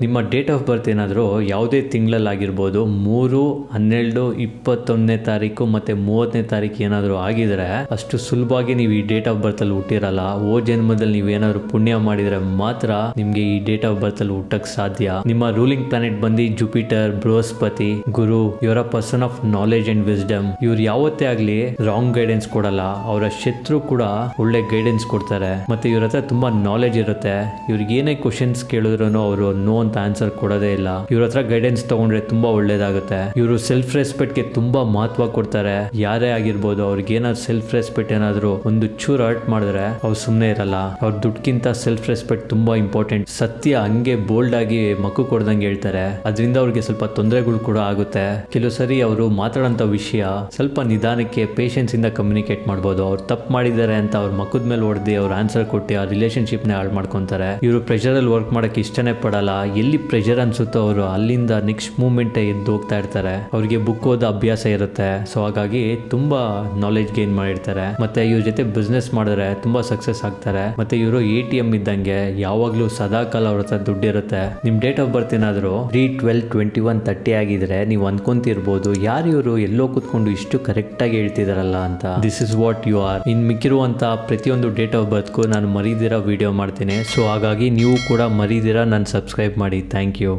ನಿಮ್ಮ date of birth ಏನಾದರೂ ಯಾವುದೇ ತಿಂಗಳಲ್ಲಾಗಿರ್ಬೋದು 3, 12, 21ನೇ ತಾರೀಕು ಮತ್ತು 30ನೇ ತಾರೀಕು ಏನಾದರೂ ಆಗಿದ್ರೆ ಅಷ್ಟು ಸುಲಭವಾಗಿ ನೀವು ಈ ಡೇಟ್ ಆಫ್ ಬರ್ತಲ್ಲಿ ಹುಟ್ಟಿರಲ್ಲ. ಜನ್ಮದಲ್ಲಿ ನೀವೇನಾದರೂ ಪುಣ್ಯ ಮಾಡಿದರೆ ಮಾತ್ರ ನಿಮಗೆ ಈ ಡೇಟ್ ಆಫ್ ಬರ್ತಲ್ಲಿ ಹುಟ್ಟಕ್ಕೆ ಸಾಧ್ಯ. ನಿಮ್ಮ ರೂಲಿಂಗ್ ಪ್ಲಾನೆಟ್ ಬಂದು ಜುಪಿಟರ್, ಬೃಹಸ್ಪತಿ, ಗುರು. ಇವರ person of knowledge and wisdom. ಇವ್ರು ಯಾವತ್ತೇ ಆಗಲಿ ರಾಂಗ್ ಗೈಡೆನ್ಸ್ ಕೊಡಲ್ಲ. ಅವರ ಶತ್ರು ಕೂಡ ಒಳ್ಳೆ ಗೈಡೆನ್ಸ್ ಕೊಡ್ತಾರೆ. ಮತ್ತೆ ಇವ್ರ ಹತ್ರ ತುಂಬಾ ನಾಲೆಜ್ ಇರುತ್ತೆ. ಇವ್ರಿಗೆ ಏನೇ ಕ್ವಶನ್ಸ್ ಕೇಳಿದ್ರು ಅವರು ನೋ ಅಂತ ಆನ್ಸರ್ ಕೊಡೋದೇ ಇಲ್ಲ. ಇವ್ರ ಹತ್ರ ಗೈಡೆನ್ಸ್ ತಗೊಂಡ್ರೆ ತುಂಬಾ ಒಳ್ಳೇದಾಗುತ್ತೆ. ಇವರು ಸೆಲ್ಫ್ ರೆಸ್ಪೆಕ್ಟ್ ಗೆ ತುಂಬಾ ಮಹತ್ವ ಕೊಡ್ತಾರೆ. ಯಾರೇ ಆಗಿರ್ಬೋದು, ಅವ್ರಿಗೆ ಏನಾದ್ರು ಸೆಲ್ಫ್ ರೆಸ್ಪೆಕ್ಟ್ ಏನಾದ್ರು ಒಂದು ಚೂರು ಹರ್ಟ್ ಮಾಡಿದ್ರೆ ಅವ್ರು ಸುಮ್ಮನೆ ಇರಲ್ಲ. ಅವ್ರ ದುಡ್ಗಿಂತ ಸೆಲ್ಫ್ ರೆಸ್ಪೆಕ್ಟ್ ತುಂಬಾ ಇಂಪಾರ್ಟೆಂಟ್. ಸತ್ಯ ಹಂಗೆ ಬೋಲ್ಡ್ ಆಗಿ ಮಕ್ಕು ಕೊಡ್ದಂಗೆ ಹೇಳ್ತಾರೆ. ಅದರಿಂದ ಅವ್ರಿಗೆ ಸ್ವಲ್ಪ ತೊಂದರೆಗಳು ಕೂಡ ಆಗುತ್ತೆ. ಕೆಲವು ಸರಿ ಅವರು ಮಾತಾಡೋಂಥ ವಿಷಯ ಸ್ವಲ್ಪ ನಿಧಾನಕ್ಕೆ ಪೇಷನ್ಸ್ ಇಂದ ಕಮ್ಯುನಿಕೇಟ್ ಮಾಡ್ಬೋದು. ಅವ್ರು ತಪ್ಪು ಮಾಡಿದ್ದಾರೆ ಅಂತ ಅವ್ರ ಮಕ್ಕದ ಮೇಲೆ ಹೊಡೆದು ಅವ್ರ ಆನ್ಸರ್ ಕೊಟ್ಟು ಆ ರಿಲೇಶನ್ಶಿಪ್ ನ ಹಾಳು ಮಾಡ್ಕೊಂತಾರೆ. ಇವರು ಪ್ರೆಷರ್ ಅಲ್ಲಿ ವರ್ಕ್ ಮಾಡಕ್ಕೆ ಇಷ್ಟನೇ ಪಡಲ್ಲ. ಎಲ್ಲಿ ಪ್ರೆಷರ್ ಅನ್ಸುತ್ತೋ ಅವರು ಅಲ್ಲಿಂದ ನೆಕ್ಸ್ಟ್ ಮೂಮೆಂಟ್ ಎದ್ದು ಹೋಗ್ತಾ ಇರ್ತಾರೆ. ಅವ್ರಿಗೆ ಬುಕ್ ಓದೋ ಅಭ್ಯಾಸ ಇರುತ್ತೆ. ಸೊ ಹಾಗಾಗಿ ತುಂಬಾ ನಾಲೆಜ್ ಗೇನ್ ಮಾಡಿರ್ತಾರೆ. ಮತ್ತೆ ಇವ್ರ ಜೊತೆ ಬಿಸ್ನೆಸ್ ಮಾಡಿದ್ರೆ ತುಂಬಾ ಸಕ್ಸಸ್ ಆಗ್ತಾರೆ. ಮತ್ತೆ ಇವರು ATM ಇದ್ದಂಗೆ ಯಾವಾಗ್ಲೂ ಸದಾ ಕಾಲ ಅವ್ರ ಹತ್ರ ದುಡ್ಡಿರುತ್ತೆ. ನಿಮ್ ಡೇಟ್ ಆಫ್ ಬರ್ತ್ ಏನಾದ್ರು 3, 12, 21, 30 ಆಗಿದ್ರೆ ನೀವು ಅನ್ಕೊಂತಿರ್ಬೋದು, ಯಾರು ಇವರು ಎಲ್ಲೋ ಕೂತ್ಕೊಂಡು ಇಷ್ಟು ಕರೆಕ್ಟ್ ಆಗಿ ಹೇಳ್ತಿದಾರಲ್ಲ ಅಂತ. This is what you are. ಇನ್ ಮಿಕ್ಕಿರುವಂತ ಪ್ರತಿಯೊಂದು ಡೇಟ್ ಆಫ್ ಬರ್ತ್ಗೂ ನಾನು ಮರೀದಿರೋ ವಿಡಿಯೋ ಮಾಡ್ತೀನಿ. ಸೊ ಹಾಗಾಗಿ ನೀವು ಕೂಡ ಮರೀದಿರ ನನ್ನ ಸಬ್ಸ್ಕ್ರೈಬ್ ಮಾಡಿ. Thank you.